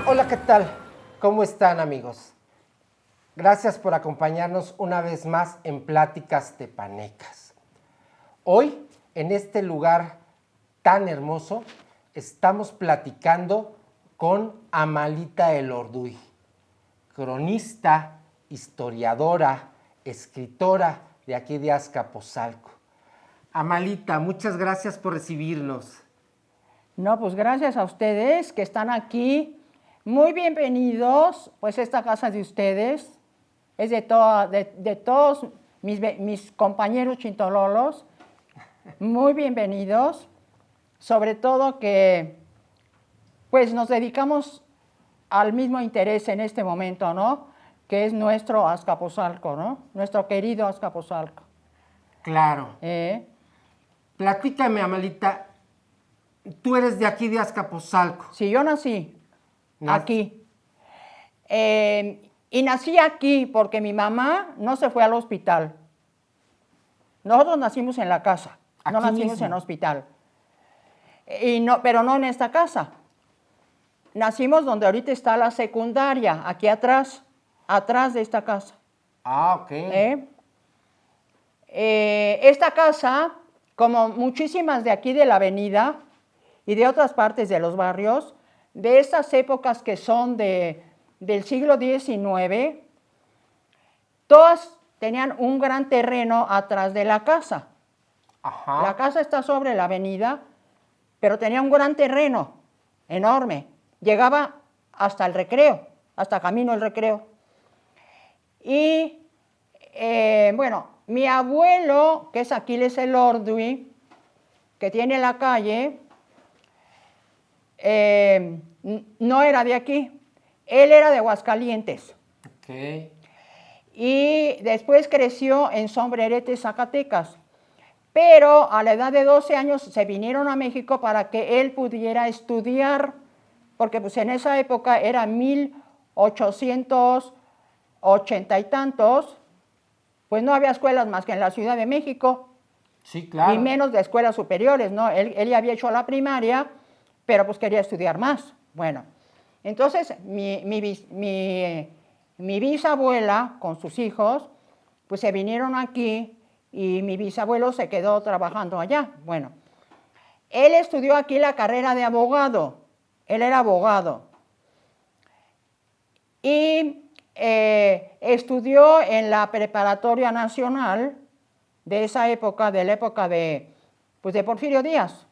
Hola, ¿qué tal? ¿Cómo están, amigos? Gracias por acompañarnos una vez más en Pláticas Tepanecas. Hoy, en este lugar tan hermoso, estamos platicando con Amalita Elorduy, cronista, historiadora, escritora de aquí de Azcapotzalco. Amalita, muchas gracias por recibirnos. No, pues gracias a ustedes que están aquí. Muy bienvenidos, pues esta casa de ustedes es de todos mis compañeros chintololos. Muy bienvenidos, sobre todo que pues nos dedicamos al mismo interés en este momento, ¿no? Que es nuestro Azcapotzalco, ¿no? Nuestro querido Azcapotzalco. Claro. Platícame, Amalita, tú eres de aquí de Azcapotzalco. Sí, yo nací aquí. Y nací aquí porque mi mamá no se fue al hospital. Nosotros nacimos en la casa, no nacimos en el hospital. Pero no en esta casa. Nacimos donde ahorita está la secundaria, aquí atrás de esta casa. Ah, ok. Esta casa, como muchísimas de aquí de la avenida y de otras partes de los barrios, de estas épocas que son del siglo XIX, todas tenían un gran terreno atrás de la casa. Ajá. La casa está sobre la avenida, pero tenía un gran terreno enorme. Llegaba hasta el recreo, hasta camino del recreo. Y bueno, mi abuelo, que es Aquiles Elorduy, que tiene la calle, no era de aquí, él era de Aguascalientes. Ok. Y después creció en Sombrerete, Zacatecas. Pero a la edad de 12 años se vinieron a México para que él pudiera estudiar, porque pues en esa época era 1880 y tantos, pues no había escuelas más que en la Ciudad de Mi claro. Y menos de escuelas superiores, ¿no? Él ya había hecho la primaria, pero pues quería estudiar más. Bueno, entonces mi bisabuela con sus hijos, pues se vinieron aquí y mi bisabuelo se quedó trabajando allá. Bueno, él estudió aquí la carrera de abogado, él era abogado. Y estudió en la Preparatoria Nacional de esa época, de la época de Porfirio Díaz.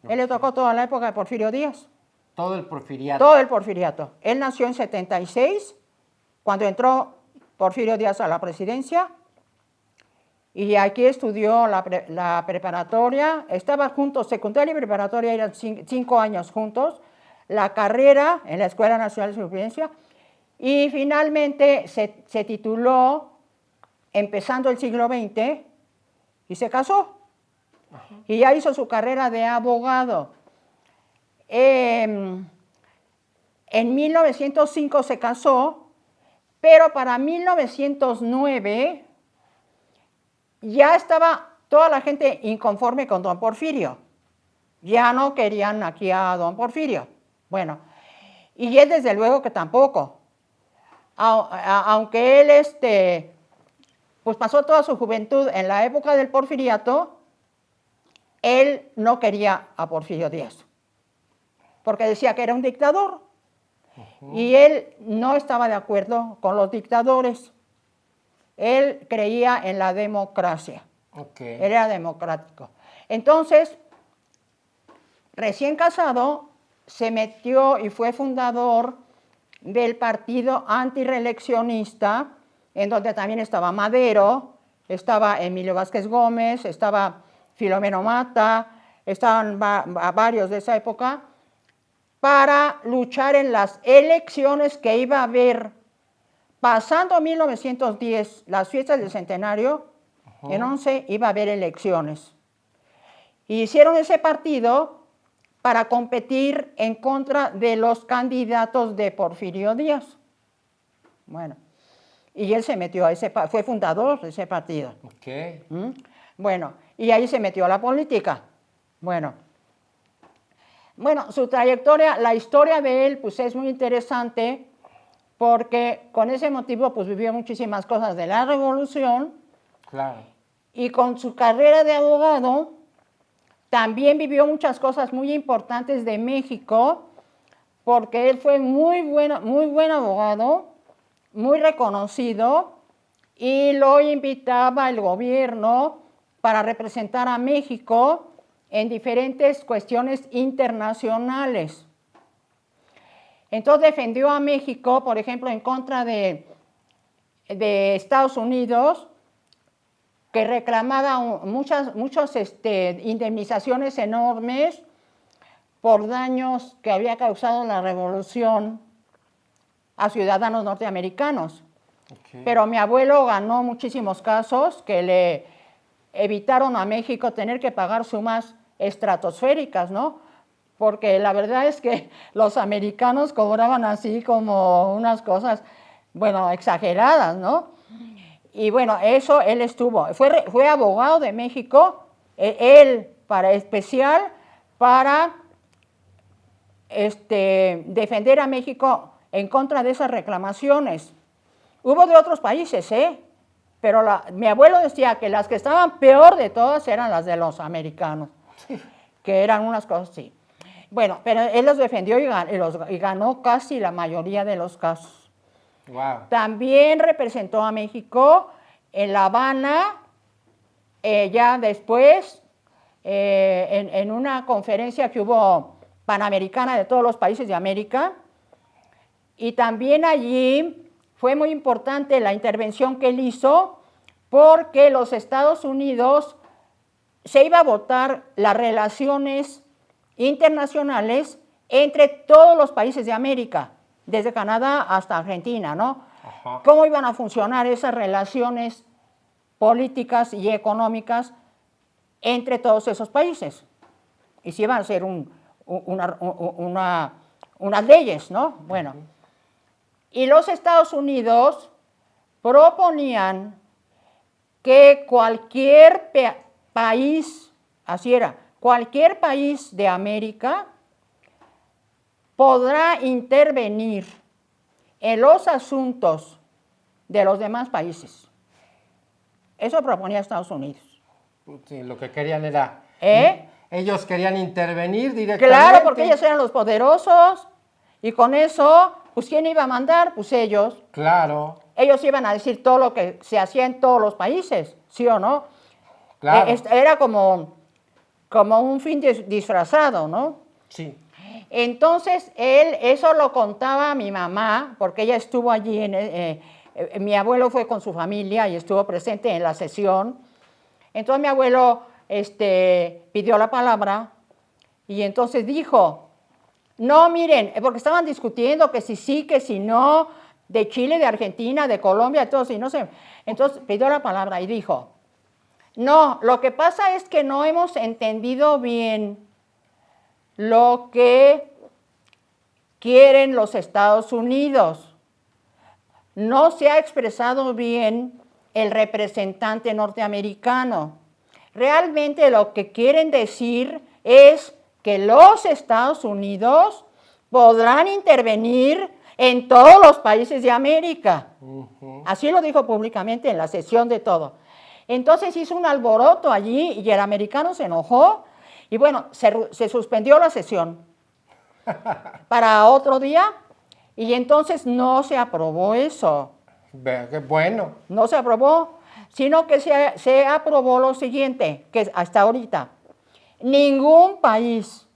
Él le tocó toda la época de Porfirio Díaz. Todo el porfiriato. Todo el porfiriato. Él nació en 76, cuando entró Porfirio Díaz a la presidencia, y aquí estudió la preparatoria. Estaban juntos, secundaria y preparatoria, eran 5 años juntos, la carrera en la Escuela Nacional de Supervivencia, y finalmente se tituló, empezando el siglo XX, y se casó. Ajá. Y ya hizo su carrera de abogado. En 1905 se casó, pero para 1909 ya estaba toda la gente inconforme con don Porfirio. Ya no querían aquí a don Porfirio. Bueno, y él desde luego que tampoco. Aunque él pues pasó toda su juventud en la época del porfiriato, él no quería a Porfirio Díaz, porque decía que era un dictador. Y él no estaba de acuerdo con los dictadores. Él creía en la democracia. Él era democrático. Entonces, recién casado, se metió y fue fundador del partido antireeleccionista, en donde también estaba Madero, estaba Emilio Vázquez Gómez, estaba Filomeno Mata, estaban varios de esa época, para luchar en las elecciones que iba a haber, pasando 1910, las fiestas del centenario, en 11 iba a haber elecciones. Y hicieron ese partido para competir en contra de los candidatos de Porfirio Díaz. Bueno, y él se metió a fue fundador de ese partido. Bueno, y ahí se metió a la política. Bueno, Bueno, su trayectoria, la historia de él, pues es muy interesante porque con ese motivo, pues vivió muchísimas cosas de la Revolución Claro. y con su carrera de abogado también vivió muchas cosas muy importantes de México porque él fue muy buen abogado, muy reconocido y lo invitaba el gobierno para representar a México en diferentes cuestiones internacionales. Entonces defendió a México, por ejemplo, en contra de Estados Unidos, que reclamaba muchas indemnizaciones enormes por daños que había causado la revolución a ciudadanos norteamericanos. Okay. Pero mi abuelo ganó muchísimos casos que le evitaron a México tener que pagar sumas estratosféricas, ¿no? Porque la verdad es que los americanos cobraban así como unas cosas, bueno, exageradas, ¿no? Y bueno, eso él estuvo, fue abogado de México, él especial para defender a México en contra de esas reclamaciones. Hubo de otros países, pero mi abuelo decía que las que estaban peor de todas eran las de los americanos, que eran unas cosas así. Bueno, pero él los defendió y ganó casi la mayoría de los casos. Wow. También representó a México en La Habana, ya después, en una conferencia que hubo panamericana de todos los países de América, y también allí fue muy importante la intervención que él hizo porque los Estados Unidos se iba a votar las relaciones internacionales entre todos los países de América, desde Canadá hasta Argentina, ¿no? Ajá. ¿Cómo iban a funcionar esas relaciones políticas y económicas entre todos esos países? Y si iban a ser unas leyes, ¿no? Bueno, y los Estados Unidos proponían que cualquier país, así era, cualquier país de América podrá intervenir en los asuntos de los demás países. Eso proponía Estados Unidos. Sí, lo que querían era... Ellos querían intervenir directamente. Claro, porque ellos eran los poderosos y con eso, pues ¿quién iba a mandar? Pues ellos. Claro. Ellos iban a decir todo lo que se hacía en todos los países, ¿sí o no? Claro. Era como un fin disfrazado, ¿no? Sí. Entonces, eso lo contaba a mi mamá, porque ella estuvo allí, mi abuelo fue con su familia y estuvo presente en la sesión. Entonces mi abuelo pidió la palabra y entonces dijo, no, miren, porque estaban discutiendo que si sí, que si no, de Chile, de Argentina, de Colombia, de todos, y no sé. Entonces pidió la palabra y dijo, no, lo que pasa es que no hemos entendido bien lo que quieren los Estados Unidos. No se ha expresado bien el representante norteamericano. Realmente lo que quieren decir es que los Estados Unidos podrán intervenir en todos los países de América. Así lo dijo públicamente en la sesión de todo. Entonces hizo un alboroto allí y el americano se enojó y bueno, se suspendió la sesión para otro día y entonces no se aprobó eso. Qué bueno. No se aprobó, sino que se aprobó lo siguiente, que hasta ahorita ningún país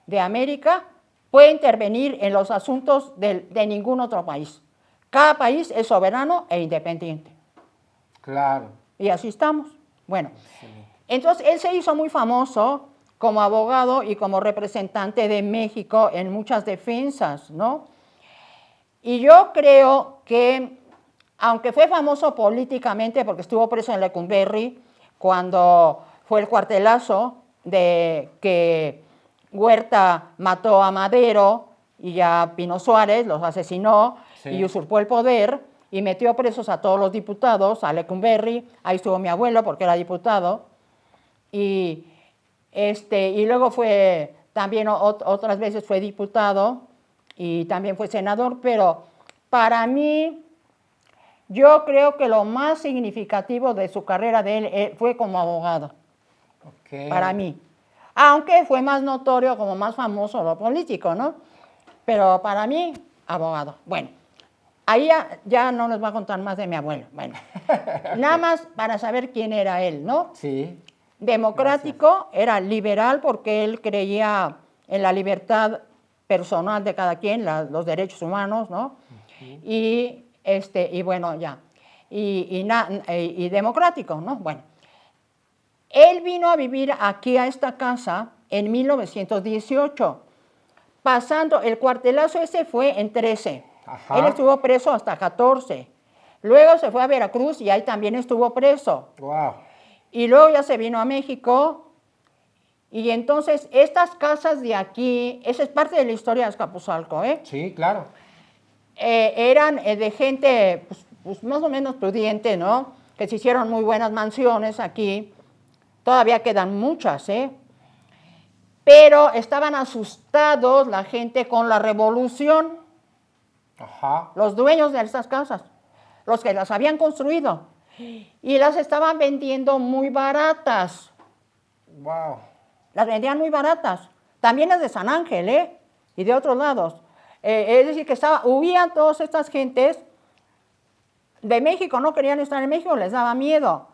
de América puede intervenir en los asuntos de ningún otro país. Cada país es soberano e independiente. Claro. Y así estamos. Bueno, entonces él se hizo muy famoso como abogado y como representante de México en muchas defensas, ¿no? Y yo creo que, aunque fue famoso políticamente porque estuvo preso en Lecumberri cuando fue el cuartelazo de que Huerta mató a Madero y a Pino Suárez, los asesinó y usurpó el poder y metió presos a todos los diputados, a Lecumberri, ahí estuvo mi abuelo porque era diputado, y luego fue también otras veces fue diputado y también fue senador, pero para mí, yo creo que lo más significativo de su carrera de él fue como abogado, para mí. Aunque fue más notorio, como más famoso lo político, ¿no? Pero para mí, abogado. Bueno, ahí ya no les voy a contar más de mi abuelo. Bueno, nada más para saber quién era él, ¿no? Sí. Democrático, era liberal porque él creía en la libertad personal de cada quien, los derechos humanos, ¿no? Y bueno, ya. Y democrático, ¿no? Bueno. Él vino a vivir aquí a esta casa en 1918, pasando, el cuartelazo ese fue en 13. Ajá. Él estuvo preso hasta 14. Luego se fue a Veracruz y ahí también estuvo preso. Wow. Y luego ya se vino a México. Y entonces estas casas de aquí, esa es parte de la historia de Azcapotzalco, ¿eh? Sí, claro. Eran de gente pues más o menos pudiente, ¿no? Que se hicieron muy buenas mansiones aquí. Todavía quedan muchas, ¿eh? Pero estaban asustados la gente con la revolución. Ajá. Los dueños de estas casas, los que las habían construido. Y las estaban vendiendo muy baratas. Wow. Las vendían muy baratas. También las de San Ángel, ¿eh? Y de otros lados. Es decir, que huían todas estas gentes de México, no querían estar en México, les daba miedo.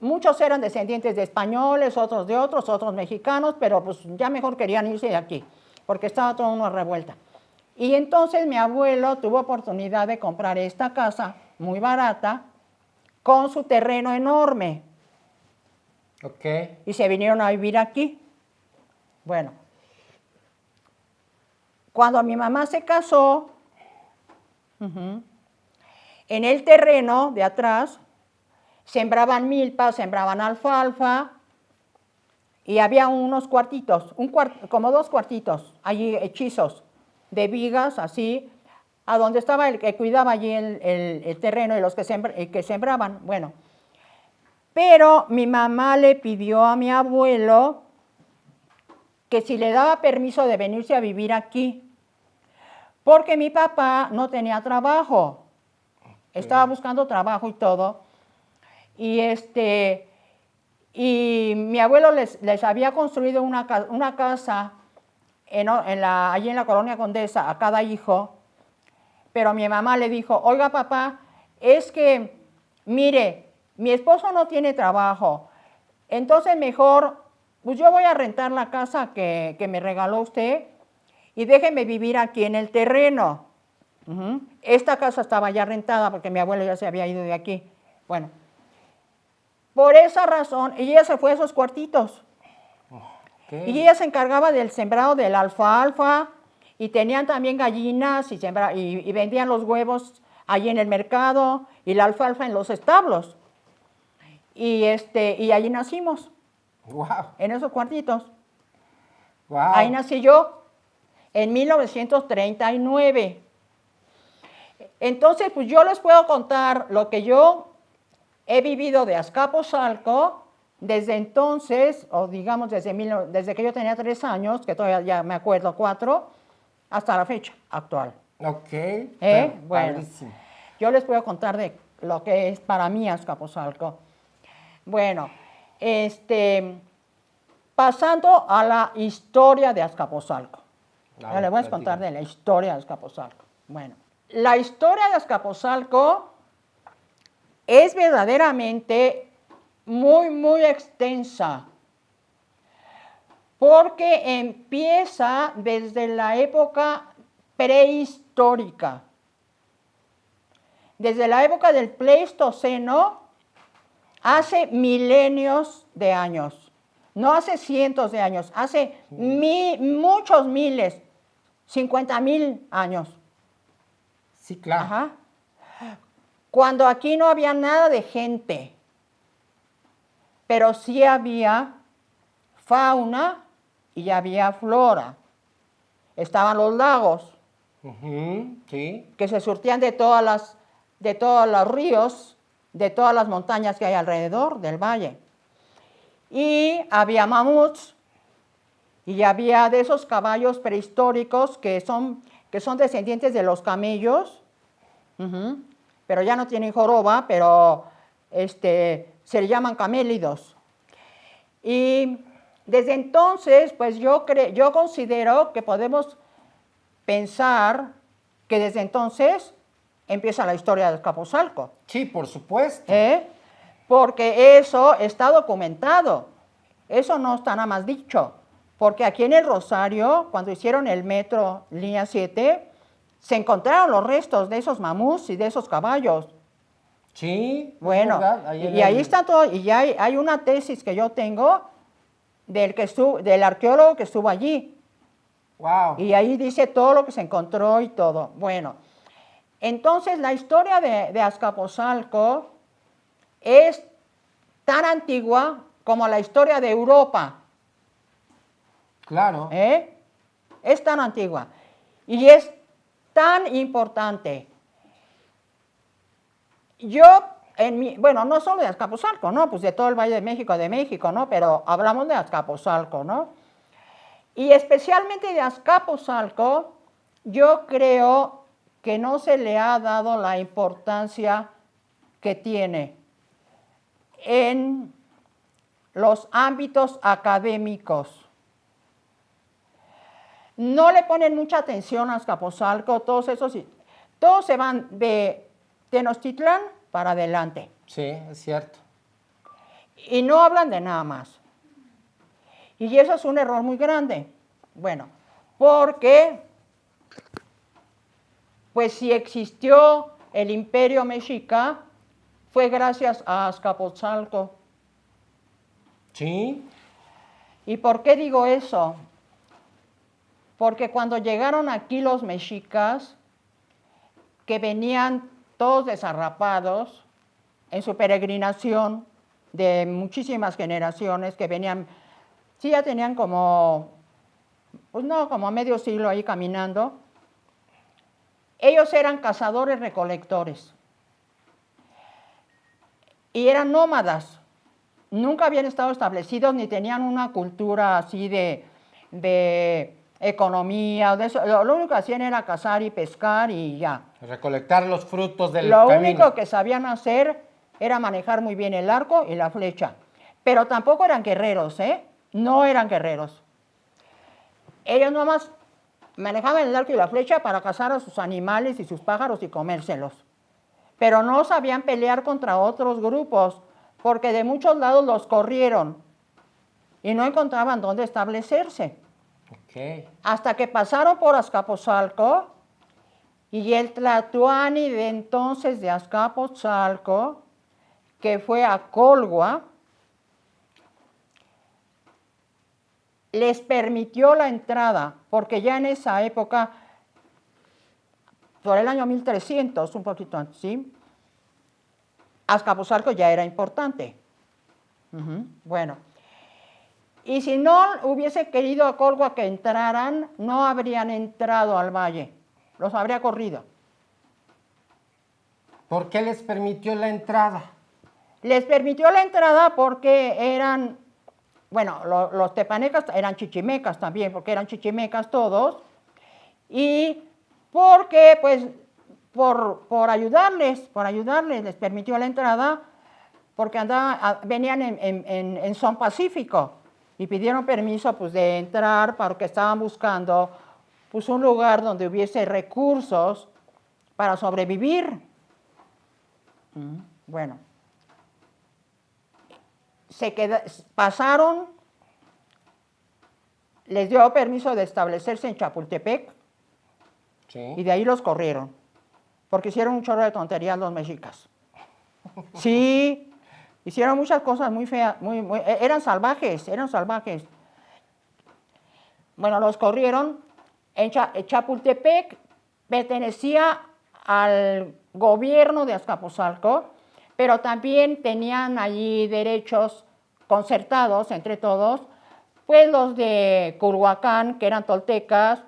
Muchos eran descendientes de españoles, otros de otros mexicanos, pero pues ya mejor querían irse de aquí, porque estaba toda una revuelta. Y entonces mi abuelo tuvo oportunidad de comprar esta casa muy barata, con su terreno enorme. Ok. Y se vinieron a vivir aquí. Bueno, cuando mi mamá se casó, en el terreno de atrás, sembraban milpa, sembraban alfalfa y había unos cuartitos, como 2 cuartitos, allí hechizos de vigas, así, a donde estaba el que cuidaba allí el terreno y los que sembraban. Bueno, pero mi mamá le pidió a mi abuelo que si le daba permiso de venirse a vivir aquí, porque mi papá no tenía trabajo, estaba buscando trabajo y todo. Y mi abuelo les había construido una casa allí en la Colonia Condesa a cada hijo, pero mi mamá le dijo, oiga papá, es que, mire, mi esposo no tiene trabajo, entonces mejor, pues yo voy a rentar la casa que me regaló usted y déjeme vivir aquí en el terreno. Esta casa estaba ya rentada porque mi abuelo ya se había ido de aquí. Bueno. Por esa razón, ella se fue a esos cuartitos. Okay. Y ella se encargaba del sembrado de la alfalfa, y tenían también gallinas, y vendían los huevos allí en el mercado, y la alfalfa en los establos. Y allí nacimos. Wow. En esos cuartitos. Wow. Ahí nací yo, en 1939. Entonces, pues yo les puedo contar lo que yo he vivido de Azcapotzalco desde entonces, o digamos desde que yo tenía 3 años, que todavía ya me acuerdo 4, hasta la fecha actual. Ok. Bueno, padrísimo. yo les puedo contar de lo que es para mí Azcapotzalco. Bueno, pasando a la historia de Azcapotzalco. Ahora les voy a contar de la historia de Azcapotzalco. Bueno, la historia de Azcapotzalco es verdaderamente muy, muy extensa, porque empieza desde la época prehistórica, desde la época del Pleistoceno, hace milenios de años, no hace cientos de años, hace muchos miles, 50,000 años. Sí, claro. Ajá. Cuando aquí no había nada de gente, pero sí había fauna y había flora. Estaban los lagos, sí, que se surtían de todos los ríos, de todas las montañas que hay alrededor del valle. Y había mamuts, Y había de esos caballos prehistóricos que son descendientes de los camellos, pero ya no tienen joroba, pero se le llaman camélidos. Y desde entonces, pues yo considero que podemos pensar que desde entonces empieza la historia de Azcapotzalco. Sí, por supuesto. Porque eso está documentado. Eso no está nada más dicho. Porque aquí en el Rosario, cuando hicieron el metro línea 7, se encontraron los restos de esos mamuts y de esos caballos. Sí, bueno, ahí está todo. Y ya hay una tesis que yo tengo del arqueólogo que estuvo allí. Wow. Y ahí dice todo lo que se encontró y todo. Bueno, entonces la historia de Azcapotzalco es tan antigua como la historia de Europa. Claro. Es tan antigua y es tan importante. Yo, bueno, no solo de Azcapotzalco, ¿no? Pues de todo el Valle de México, ¿no? Pero hablamos de Azcapotzalco, ¿no? Y especialmente de Azcapotzalco, yo creo que no se le ha dado la importancia que tiene en los ámbitos académicos. No le ponen mucha atención a Azcapotzalco, todos se van de Tenochtitlán para adelante. Sí, es cierto. Y no hablan de nada más. Y eso es un error muy grande. Bueno, porque pues si existió el Imperio Mexica, fue gracias a Azcapotzalco. Sí. ¿Y por qué digo eso? Porque cuando llegaron aquí los mexicas, que venían todos desarrapados en su peregrinación de muchísimas generaciones, que venían, sí ya tenían como medio siglo ahí caminando, ellos eran cazadores-recolectores y eran nómadas, nunca habían estado establecidos ni tenían una cultura así de economía, de eso. Lo único que hacían era cazar y pescar y ya. Recolectar los frutos del camino. Lo único que sabían hacer era manejar muy bien el arco y la flecha. Pero tampoco eran guerreros, No eran guerreros. Ellos nomás manejaban el arco y la flecha para cazar a sus animales y sus pájaros y comérselos. Pero no sabían pelear contra otros grupos, porque de muchos lados los corrieron y no encontraban dónde establecerse. Okay. Hasta que pasaron por Azcapotzalco y el Tlatoani de entonces de Azcapotzalco, que fue a Colhua, les permitió la entrada, porque ya en esa época, por el año 1300, un poquito antes, ¿sí? Azcapotzalco ya era importante. Bueno. Y si no hubiese querido a Colhua que entraran, no habrían entrado al valle, los habría corrido. ¿Por qué les permitió la entrada? Les permitió la entrada porque eran, bueno, los tepanecas eran chichimecas también, porque eran chichimecas todos, y porque, pues, por ayudarles les permitió la entrada, porque venían en son pacífico. Y pidieron permiso pues, de entrar porque estaban buscando pues, un lugar donde hubiese recursos para sobrevivir. Bueno, pasaron, les dio permiso de establecerse en Chapultepec, sí. Y de ahí los corrieron, porque hicieron un chorro de tonterías los mexicas. Sí. Hicieron muchas cosas muy feas, eran salvajes. Bueno, los corrieron. En Chapultepec pertenecía al gobierno de Azcapotzalco, pero también tenían allí derechos concertados entre todos, pues los de Culhuacán, que eran toltecas,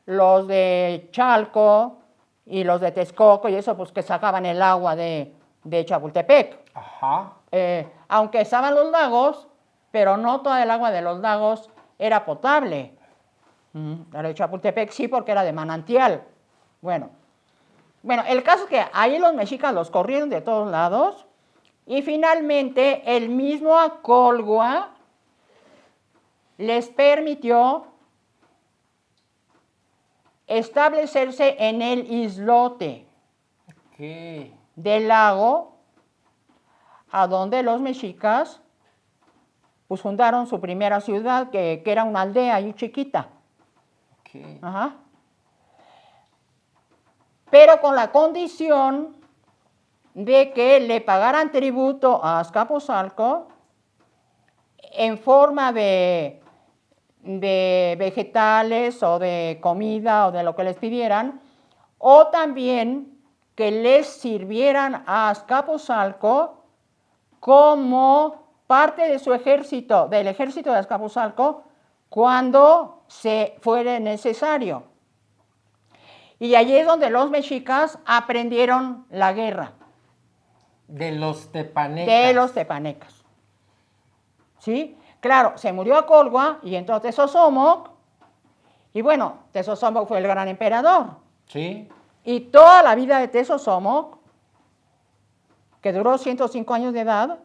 los de Chalco y los de Texcoco, y eso pues que sacaban el agua de Chapultepec. Ajá. Aunque estaban los lagos, pero no toda el agua de los lagos era potable. La de Chapultepec sí, porque era de manantial. Bueno, el caso es que ahí los mexicas los corrieron de todos lados y finalmente el mismo Acolgua les permitió establecerse en el islote del lago, a donde los mexicas pues fundaron su primera ciudad, que era una aldea ahí chiquita. Ajá. Pero con la condición de que le pagaran tributo a Azcapotzalco en forma de vegetales o de comida o de lo que les pidieran, o también que les sirvieran a Azcapotzalco como parte de su ejército, del ejército de Azcapotzalco, cuando se fuere necesario. Y allí es donde los mexicas aprendieron la guerra. De los tepanecas. De los tepanecas. ¿Sí? Claro, se murió Acolgua y entró Tezosomoc. Y bueno, Tezosomoc fue el gran emperador. Sí. Y toda la vida de Tezosomoc, que duró 105 años de edad,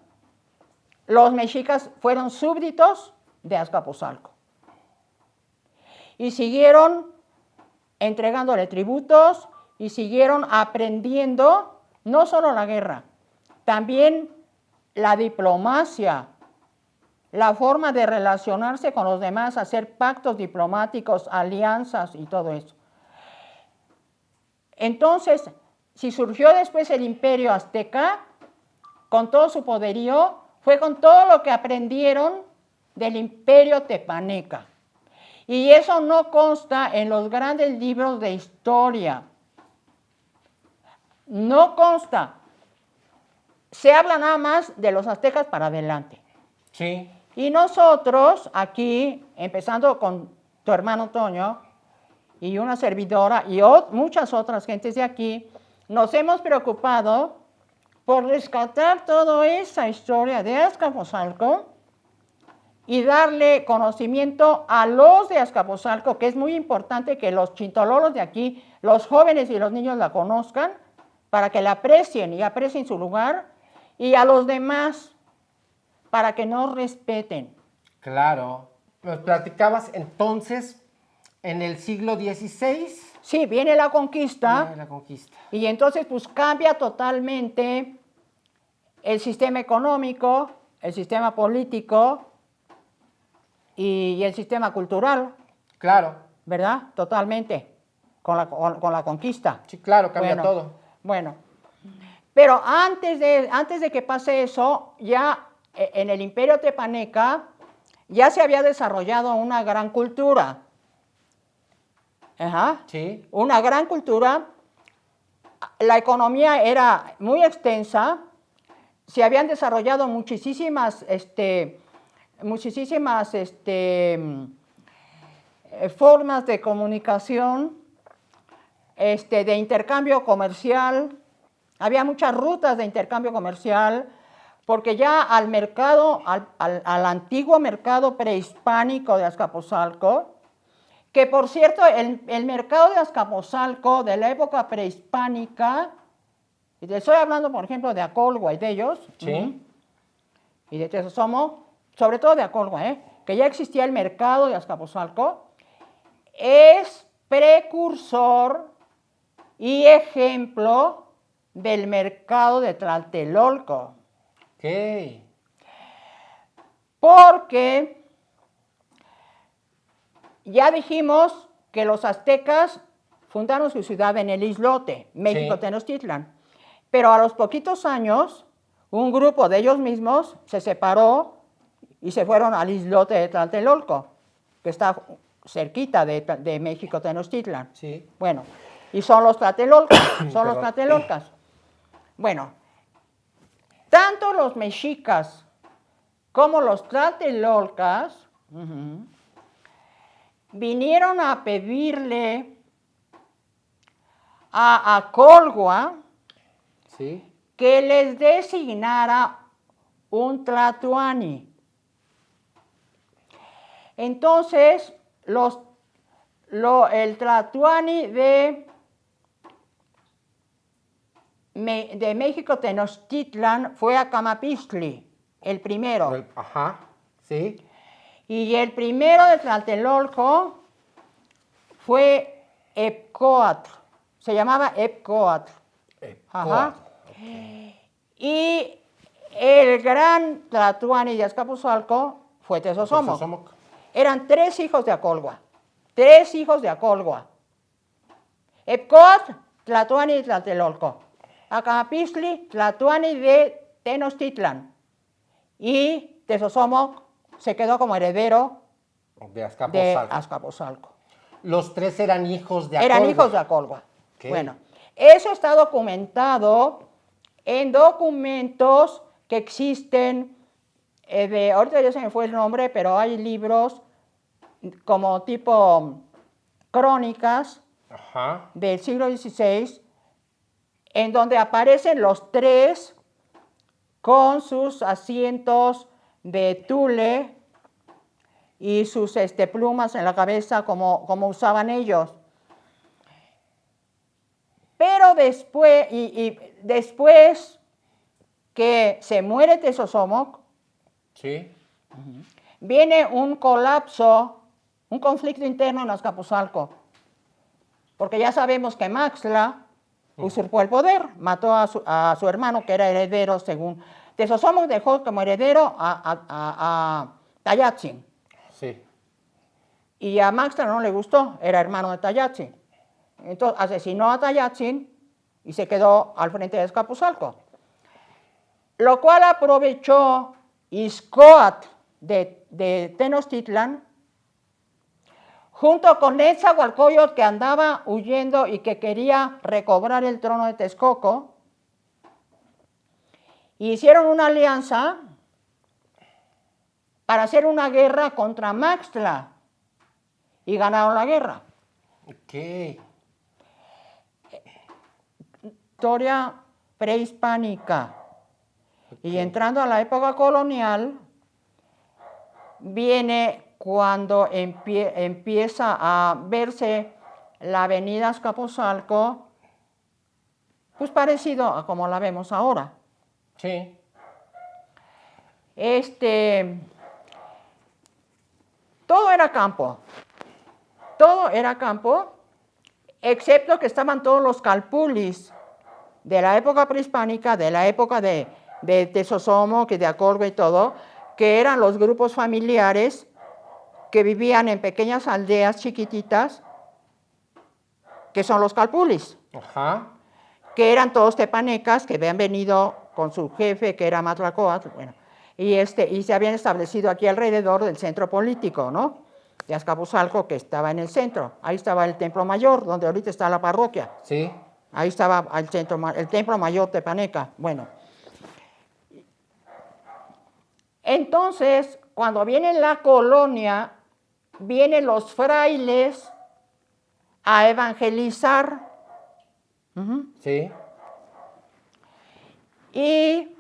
los mexicas fueron súbditos de Azcapotzalco. Y siguieron entregándole tributos y siguieron aprendiendo no solo la guerra, también la diplomacia, la forma de relacionarse con los demás, hacer pactos diplomáticos, alianzas y todo eso. Entonces, si surgió después el imperio azteca, con todo su poderío, fue con todo lo que aprendieron del imperio tepaneca. Y eso no consta en los grandes libros de historia. No consta. Se habla nada más de los aztecas para adelante. Sí. Y nosotros aquí, empezando con tu hermano Toño y una servidora y muchas otras gentes de aquí, nos hemos preocupado por rescatar toda esa historia de Azcapotzalco y darle conocimiento a los de Azcapotzalco, que es muy importante que los chintololos de aquí, los jóvenes y los niños la conozcan, para que la aprecien y aprecien su lugar, y a los demás, para que nos respeten. Claro. Nos platicabas entonces, en el siglo XVI. Sí, viene la conquista. Viene la conquista. Y entonces pues cambia totalmente el sistema económico, el sistema político y el sistema cultural. Claro. ¿Verdad? Totalmente. Con la conquista. Sí, claro, cambia todo. Bueno. Pero antes de que pase eso, ya en el imperio tepaneca ya se había desarrollado una gran cultura. Ajá. Sí. Una gran cultura. La economía era muy extensa. Se habían desarrollado muchísimas formas de comunicación, de intercambio comercial. Había muchas rutas de intercambio comercial, porque ya al mercado, al antiguo mercado prehispánico de Azcapotzalco, que por cierto, el mercado de Azcapotzalco de la época prehispánica, y te estoy hablando, por ejemplo, de Acolgua y de ellos, sí, y de Tezosomoc, sobre todo de Acolgua, que ya existía el mercado de Azcapotzalco, es precursor y ejemplo del mercado de Tlatelolco. Ok. Porque ya dijimos que los aztecas fundaron su ciudad en el islote, México Tenochtitlan. Pero a los poquitos años, un grupo de ellos mismos se separó y se fueron al islote de Tlatelolco, que está cerquita de México Tenochtitlan. Sí. Bueno, y son los tlatelolcas, son los tlatelolcas. Bueno, tanto los mexicas como los tlatelolcas vinieron a pedirle a Acolgua que les designara un tlatoani. Entonces, el Tlatoani de México Tenochtitlan fue Acamapistli, el primero. Ajá, sí. Y el primero de Tlatelolco fue Epcoatl, se llamaba Epcoatl. Ajá. Y el gran Tlatoani de Azcapotzalco fue Tezosomoc. Eran 3 hijos de Acolhua. 3 hijos de Acolhua. Epcoatl, Tlatoani y Tlatelolco. Acamapistli, Tlatoani de Tenochtitlan. Y Tezosomoc se quedó como heredero de Azcapotzalco. Azcapotzalco. Los 3 eran hijos de Acolhua. Eran hijos de Acolhua. ¿Qué? Bueno, eso está documentado en documentos que existen, ahorita ya se me fue el nombre, pero hay libros como tipo crónicas Ajá. del siglo XVI, en donde aparecen los 3 con sus asientos de tule y sus plumas en la cabeza como usaban ellos. Pero después, después que se muere Tezosomoc, sí, viene un colapso, un conflicto interno en Azcapotzalco, porque ya sabemos que Maxtla usurpó el poder, mató a su hermano que era heredero según... Tezosomoc dejó como heredero a Tayatzin. Sí. Y a Maxtla no le gustó, era hermano de Tayatzin. Entonces asesinó a Tayatzin y se quedó al frente de Azcapotzalco. Lo cual aprovechó Ixcoatl de Tenochtitlan, junto con Netzahualcóyotl, que andaba huyendo y que quería recobrar el trono de Texcoco. Y hicieron una alianza para hacer una guerra contra Maxtla. Y ganaron la guerra. Ok. Historia prehispánica. Y entrando a la época colonial, viene cuando empieza a verse la avenida Azcapotzalco, pues parecido a como la vemos ahora. Sí. Todo era campo. Todo era campo, excepto que estaban todos los calpulis de la época prehispánica, de la época de Tezosomoc, de Acolhua y todo, que eran los grupos familiares que vivían en pequeñas aldeas chiquititas, que son los calpulis. Ajá. Que eran todos tepanecas, que habían venido con su jefe, que era Matlacoatl, bueno, y se habían establecido aquí alrededor del centro político, ¿no? De Azcapotzalco, que estaba en el centro. Ahí estaba el Templo Mayor, donde ahorita está la parroquia. Sí. Ahí estaba el Templo Mayor tepaneca. Bueno. Entonces, cuando viene la colonia, vienen los frailes a evangelizar. Sí. Y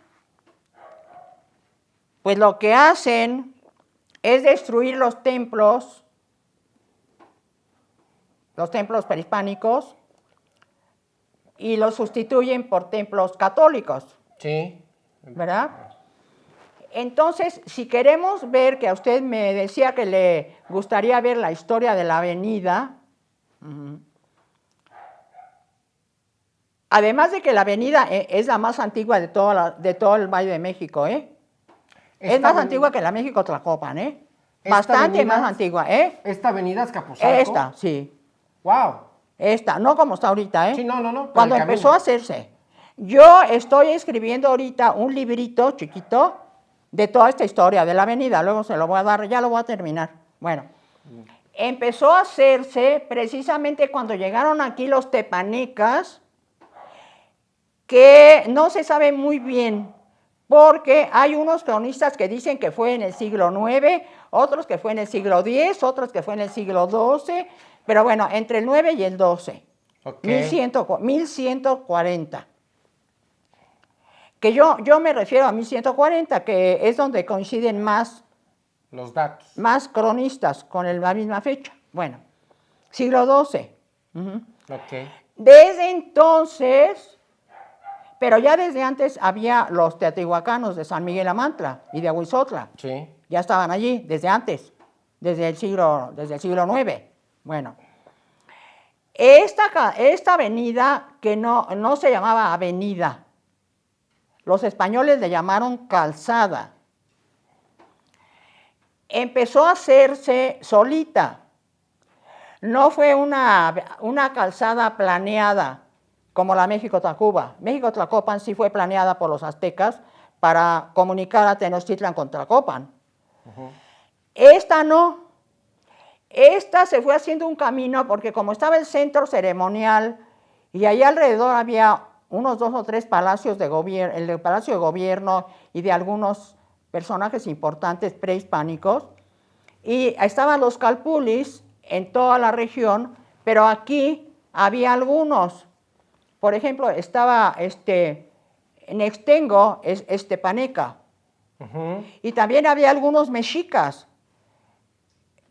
pues lo que hacen es destruir los templos prehispánicos, y los sustituyen por templos católicos. Sí. ¿Verdad? Entonces, si queremos ver, que a usted me decía que le gustaría ver la historia de la avenida, además de que la avenida es la más antigua de todo el Valle de México, es más antigua que la México-Tlacopan, bastante más antigua, ¿Esta avenida Azcapotzalco? Esta, sí. Wow. Esta, no como está ahorita, Sí, no. Cuando empezó a hacerse. Yo estoy escribiendo ahorita un librito chiquito de toda esta historia de la avenida, luego se lo voy a dar, ya lo voy a terminar. Bueno, empezó a hacerse precisamente cuando llegaron aquí los tepanecas, que no se sabe muy bien, porque hay unos cronistas que dicen que fue en el siglo IX, otros que fue en el siglo X, otros que fue en el siglo XII, pero bueno, entre el 9 y el 12, Okay. 1140. Que yo me refiero a 1140, que es donde coinciden más Los datos. más cronistas con la misma fecha. Bueno, siglo XII. Ok. Desde entonces, pero ya desde antes había los teotihuacanos de San Miguel Amantla y de Ahuizotla. Sí. Ya estaban allí desde antes, desde el siglo IX. Bueno, esta avenida que no se llamaba avenida, los españoles le llamaron calzada. Empezó a hacerse solita. No fue una calzada planeada como la México-Tacuba. México-Tlacopan sí fue planeada por los aztecas para comunicar a Tenochtitlan con Tlacopan. Esta no. Esta se fue haciendo un camino porque como estaba el centro ceremonial y ahí alrededor había unos 2 o 3 palacios de gobierno, el del Palacio de Gobierno y de algunos personajes importantes prehispánicos, y estaban los calpulis en toda la región, pero aquí había algunos. Por ejemplo, estaba en Extengo, Paneca, y también había algunos mexicas,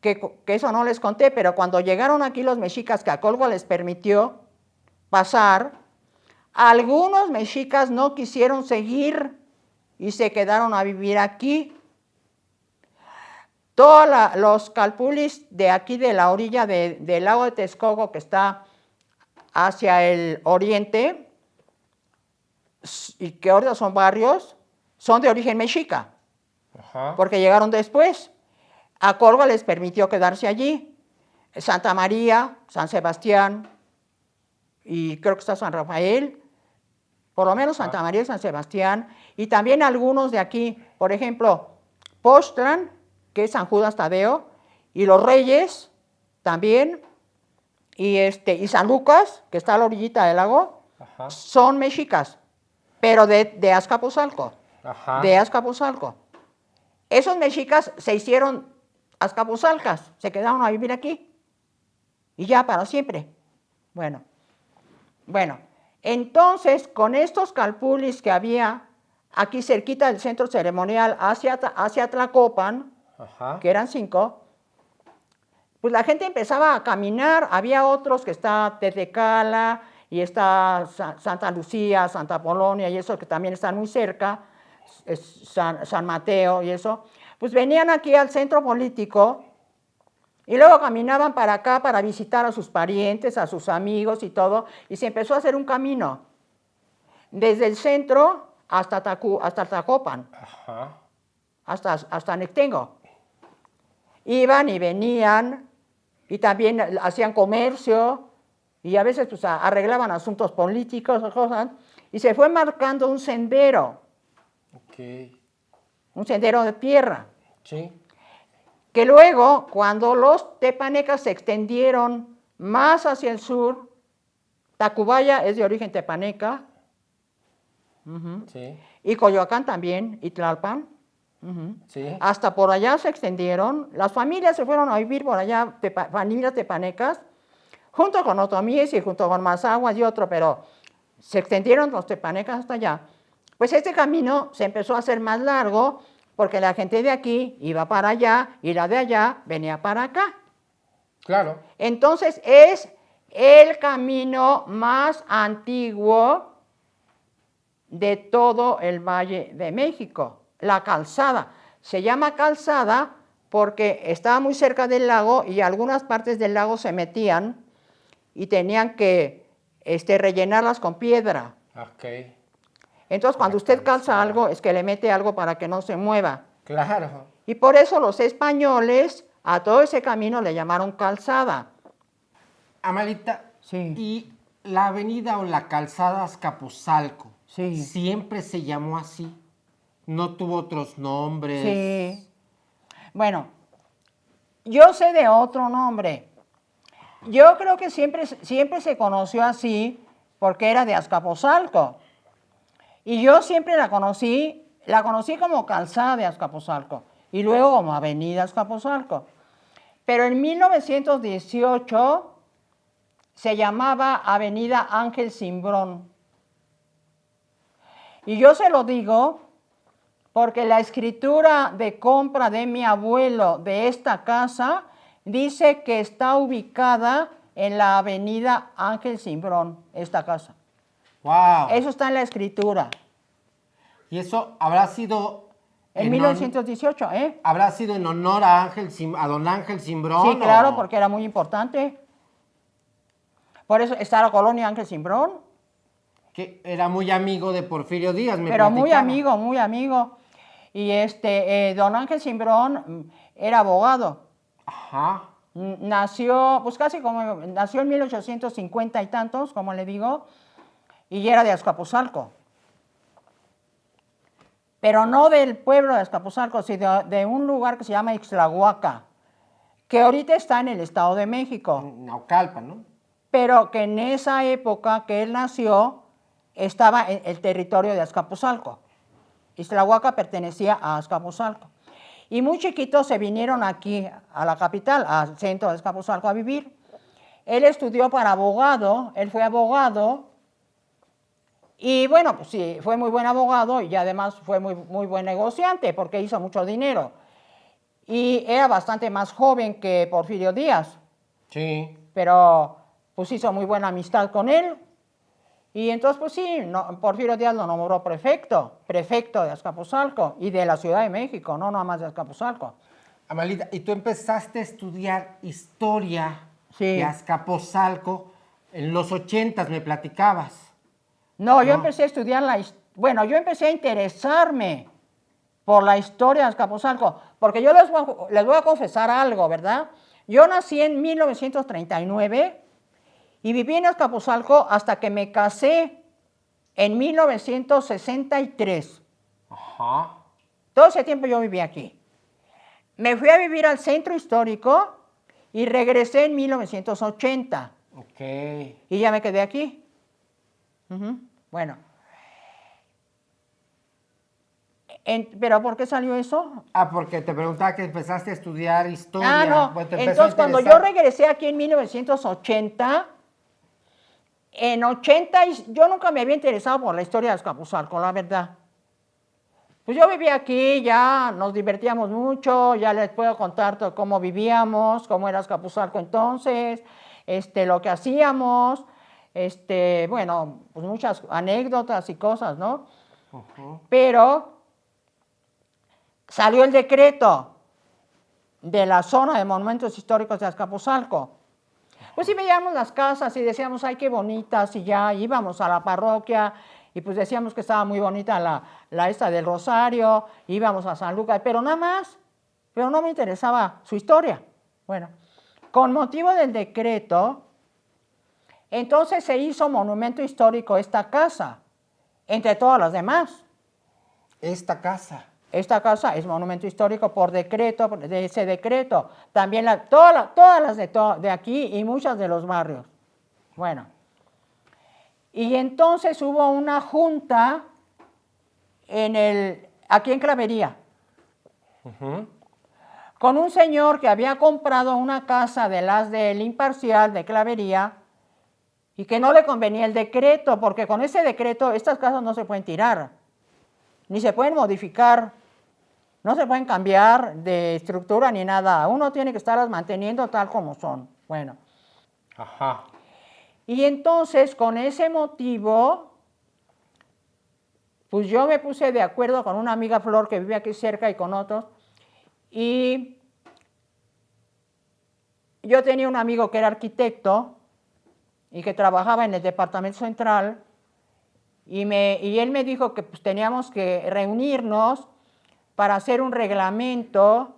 que eso no les conté, pero cuando llegaron aquí los mexicas, que Acolgo les permitió pasar, algunos mexicas no quisieron seguir y se quedaron a vivir aquí. Todos los calpulis de aquí de la orilla del lago de Texcoco, que está hacia el oriente, y que ahora son barrios, son de origen mexica, porque llegaron después. Acolgo les permitió quedarse allí. Santa María, San Sebastián, y creo que está San Rafael, por lo menos Santa María y San Sebastián, y también algunos de aquí, por ejemplo, Postlan, que es San Judas Tadeo, y Los Reyes también, y San Lucas, que está a la orillita del lago, son mexicas, pero de Azcapotzalco, de Azcapotzalco. Esos mexicas se hicieron azcapotzalcas, se quedaron a vivir aquí, y ya para siempre. Bueno, entonces con estos calpulis que había aquí cerquita del centro ceremonial hacia Tlacopan, que eran 5, pues la gente empezaba a caminar. Había otros que está Tetecala y está Santa Lucía, Santa Polonia y eso, que también están muy cerca, San Mateo y eso. Pues venían aquí al centro político y luego caminaban para acá para visitar a sus parientes, a sus amigos y todo, y se empezó a hacer un camino desde el centro hasta Tlacopan, hasta Nectengo. Iban y venían, y también hacían comercio, y a veces pues arreglaban asuntos políticos o cosas, y se fue marcando un sendero. Un sendero de tierra. Sí. Que luego, cuando los tepanecas se extendieron más hacia el sur, Tacubaya es de origen tepaneca, Sí. y Coyoacán también, y Tlalpan, Sí. hasta por allá se extendieron. Las familias se fueron a vivir por allá, familias tepanecas, junto con otomíes y junto con mazahuas y otro, pero se extendieron los tepanecas hasta allá. Pues este camino se empezó a hacer más largo porque la gente de aquí iba para allá y la de allá venía para acá. Claro. Entonces es el camino más antiguo de todo el Valle de México, la calzada. Se llama calzada porque estaba muy cerca del lago y algunas partes del lago se metían y tenían que rellenarlas con piedra. Entonces, cuando usted calza algo, es que le mete algo para que no se mueva. Claro. Y por eso los españoles a todo ese camino le llamaron calzada. Amalita, Sí. y la avenida o la calzada Azcapotzalco, Sí. siempre se llamó así. No tuvo otros nombres. Sí. Bueno, yo sé de otro nombre. Yo creo que siempre se conoció así porque era de Azcapotzalco. Y yo siempre la conocí como calzada de Azcapotzalco y luego como avenida Azcapotzalco. Pero en 1918 se llamaba Avenida Ángel Cimbrón. Y yo se lo digo Porque la escritura de compra de mi abuelo de esta casa dice que está ubicada en la avenida Ángel Cimbrón, esta casa. Wow. Eso está en la escritura. Y eso habrá sido En 1918, ¿eh? ¿Habrá sido en honor a don Ángel Cimbrón? Sí, claro, porque era muy importante. Por eso está la colonia Ángel Cimbrón. Que era muy amigo de Porfirio Díaz, me Pero platicaba. muy amigo, muy amigo. Y don Ángel Cimbrón era abogado. Ajá. Nació, pues casi como, nació en 1850 y tantos, como le digo, y era de Azcapotzalco. Pero no del pueblo de Azcapotzalco, sino de un lugar que se llama Ixtlahuaca, que ahorita está en el Estado de México. Naucalpan, ¿no? Pero que en esa época que él nació, estaba en el territorio de Azcapotzalco. Ixtlahuaca pertenecía a Azcapotzalco. Y muy chiquitos se vinieron aquí a la capital, al centro de Azcapotzalco, a vivir. Él estudió para abogado, él fue abogado, y bueno, pues sí, fue muy buen abogado y además fue muy buen negociante porque hizo mucho dinero. Y era bastante más joven que Porfirio Díaz. Sí. Pero pues hizo muy buena amistad con él. Y entonces, pues sí, Porfirio Díaz lo nombró prefecto de Azcapotzalco y de la Ciudad de México, no nada más de Azcapotzalco. Amalita, y tú empezaste a estudiar historia Sí. de Azcapotzalco en los 80s, me platicabas. No, yo empecé a estudiar yo empecé a interesarme por la historia de Azcapotzalco, porque yo les voy a confesar algo, ¿verdad? Yo nací en 1939 y viví en Azcapotzalco hasta que me casé en 1963. Ajá. Todo ese tiempo yo viví aquí. Me fui a vivir al centro histórico y regresé en 1980. Ok. Y ya me quedé aquí. Bueno. ¿Pero por qué salió eso? Porque te preguntaba que empezaste a estudiar historia. No. Bueno, te empezó a Entonces, cuando yo interesar. regresé aquí en 1980, yo nunca me había interesado por la historia de Azcapotzalco, la verdad. Pues yo vivía aquí, ya nos divertíamos mucho, ya les puedo contar cómo vivíamos, cómo era Azcapotzalco entonces, lo que hacíamos, bueno, pues muchas anécdotas y cosas, ¿no? Pero salió el decreto de la zona de monumentos históricos de Azcapotzalco. Pues sí veíamos las casas y decíamos, ay, qué bonitas, y ya íbamos a la parroquia, y pues decíamos que estaba muy bonita la esta del Rosario, íbamos a San Lucas, pero nada más, pero no me interesaba su historia. Bueno, con motivo del decreto, entonces se hizo monumento histórico esta casa, entre todas las demás. Esta casa. Esta casa es monumento histórico por decreto, de ese decreto. También todas las de aquí y muchas de los barrios. Bueno. Y entonces hubo una junta aquí en Clavería, con un señor que había comprado una casa de las del Imparcial de Clavería y que no le convenía el decreto, porque con ese decreto estas casas no se pueden tirar, ni se pueden modificar, no se pueden cambiar de estructura ni nada. Uno tiene que estarlas manteniendo tal como son. Bueno. Ajá. Y entonces, con ese motivo, pues yo me puse de acuerdo con una amiga Flor que vive aquí cerca y con otros, y yo tenía un amigo que era arquitecto y que trabajaba en el departamento central, y él me dijo que pues teníamos que reunirnos para hacer un reglamento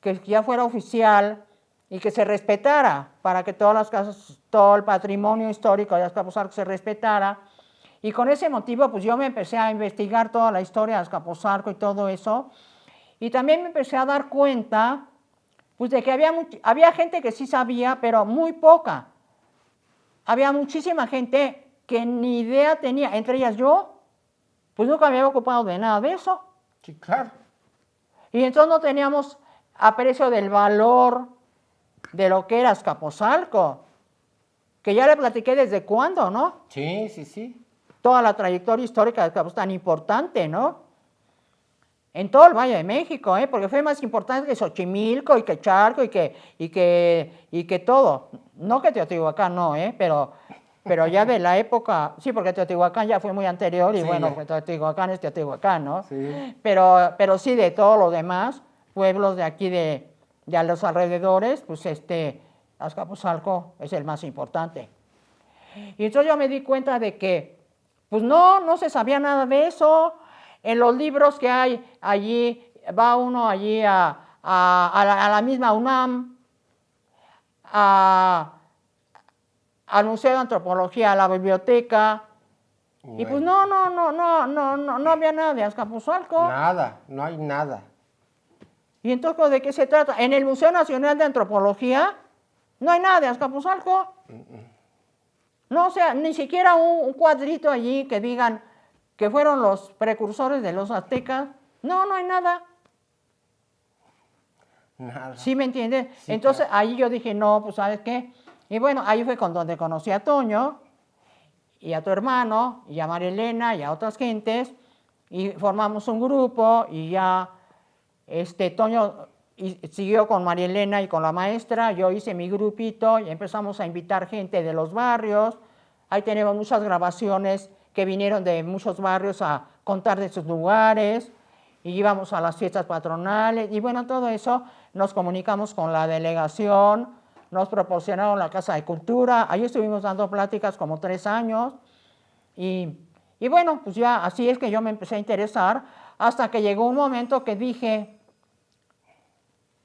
que ya fuera oficial y que se respetara, para que todas las casas, todo el patrimonio histórico de Azcapotzalco se respetara. Y con ese motivo, pues yo me empecé a investigar toda la historia de Azcapotzalco y todo eso. Y también me empecé a dar cuenta, pues de que había gente que sí sabía, pero muy poca. Había muchísima gente que ni idea tenía, entre ellas yo, pues nunca me había ocupado de nada de eso. Sí, claro. Y entonces no teníamos aprecio del valor de lo que era Azcapotzalco, que ya le platiqué desde cuándo, ¿no? Sí, sí, sí. Toda la trayectoria histórica de Azcapotzalco tan importante, ¿no? en todo el Valle de México, porque fue más importante que Xochimilco y que Charco y que todo. No que Teotihuacán, no, pero ya de la época, sí, porque Teotihuacán ya fue muy anterior y Sí, bueno, ya. pues Teotihuacán es Teotihuacán, ¿no? Sí. Pero sí de todos los demás pueblos de aquí de a los alrededores, pues Azcapotzalco es el más importante. Y entonces yo me di cuenta de que, pues no se sabía nada de eso. En los libros que hay allí, va uno allí a la misma UNAM, al Museo de Antropología, a la biblioteca, y pues no había nada de Azcapotzalco. Nada, no hay nada. ¿Y entonces de qué se trata? En el Museo Nacional de Antropología no hay nada de Azcapotzalco. No, o sea, ni siquiera un cuadrito allí que digan que fueron los precursores de los aztecas. No hay nada. Nada. ¿Sí me entiendes? Sí, Entonces claro. ahí yo dije, no, pues ¿sabes qué? Y bueno, ahí fue con donde conocí a Toño y a tu hermano y a María Elena y a otras gentes y formamos un grupo y ya Toño siguió con María Elena y con la maestra, yo hice mi grupito y empezamos a invitar gente de los barrios. Ahí tenemos muchas grabaciones que vinieron de muchos barrios a contar de sus lugares y íbamos a las fiestas patronales y bueno, todo eso nos comunicamos con la delegación, nos proporcionaron la Casa de Cultura, ahí estuvimos dando pláticas como 3 años y bueno, pues ya así es que yo me empecé a interesar hasta que llegó un momento que dije,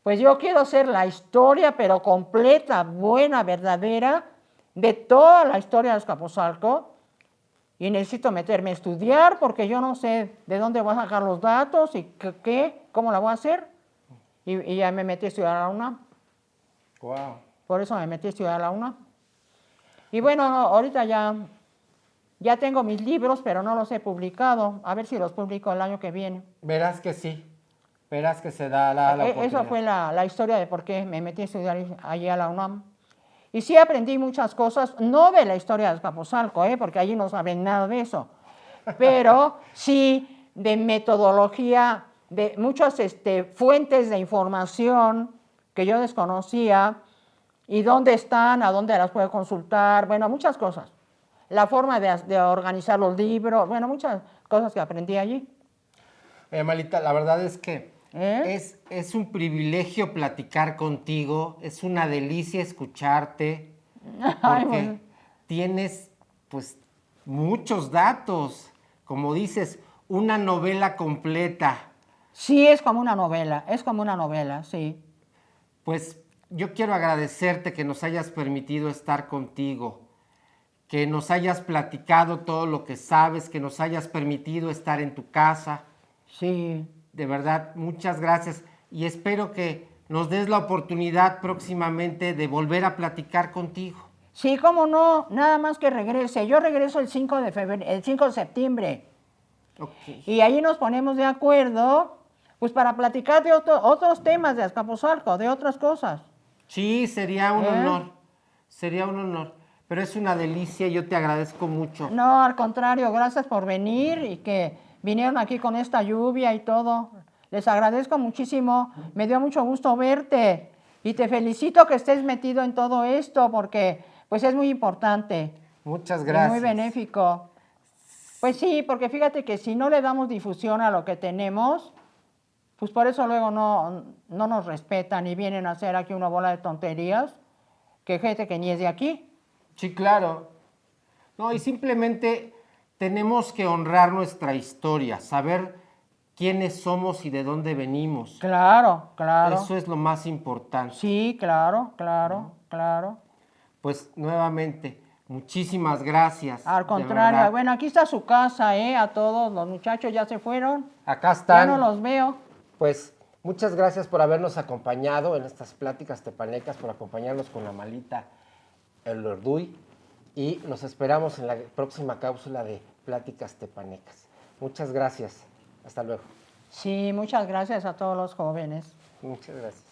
pues yo quiero hacer la historia, pero completa, buena, verdadera, de toda la historia de Azcapotzalco y necesito meterme a estudiar porque yo no sé de dónde voy a sacar los datos y cómo la voy a hacer. Y ya me metí a estudiar a la UNAM. Wow. Por eso me metí a estudiar a la UNAM. Y bueno, ahorita ya tengo mis libros, pero no los he publicado. A ver si los publico el año que viene. Verás que sí. Verás que se da la oportunidad. Esa fue la historia de por qué me metí a estudiar allí a la UNAM. Y sí aprendí muchas cosas, no de la historia de Azcapotzalco, porque allí no saben nada de eso, pero sí de metodología, de muchas fuentes de información que yo desconocía y dónde están, a dónde las puedo consultar, bueno, muchas cosas. La forma de organizar los libros, bueno, muchas cosas que aprendí allí. Malita, la verdad es que es un privilegio platicar contigo, es una delicia escucharte, porque Ay, bueno. tienes pues muchos datos, como dices, una novela completa. Sí, es como una novela, sí. Pues yo quiero agradecerte que nos hayas permitido estar contigo, que nos hayas platicado todo lo que sabes, que nos hayas permitido estar en tu casa. Sí. De verdad, muchas gracias y espero que nos des la oportunidad próximamente de volver a platicar contigo. Sí, cómo no, nada más que regrese. Yo regreso el 5 de septiembre. Okay. Y ahí nos ponemos de acuerdo, pues para platicar de otros temas de Azcapotzalco, de otras cosas. Sí, sería un honor, pero es una delicia y yo te agradezco mucho. No, al contrario, gracias por venir y que vinieron aquí con esta lluvia y todo. Les agradezco muchísimo, me dio mucho gusto verte y te felicito que estés metido en todo esto porque pues es muy importante. Muchas gracias. Y muy benéfico. Pues sí, porque fíjate que si no le damos difusión a lo que tenemos, pues por eso luego no nos respetan y vienen a hacer aquí una bola de tonterías, que gente que ni es de aquí. Sí, claro. No, y simplemente tenemos que honrar nuestra historia, saber quiénes somos y de dónde venimos. Claro, claro. Eso es lo más importante. Sí, claro. Pues nuevamente, muchísimas gracias. Al contrario, bueno, aquí está su casa, a todos los muchachos ya se fueron. Acá están. Ya no los veo. Pues muchas gracias por habernos acompañado en estas pláticas tepanecas, por acompañarnos con la Malita El Orduy y nos esperamos en la próxima cápsula de Pláticas Tepanecas. Muchas gracias. Hasta luego. Sí, muchas gracias a todos los jóvenes. Muchas gracias.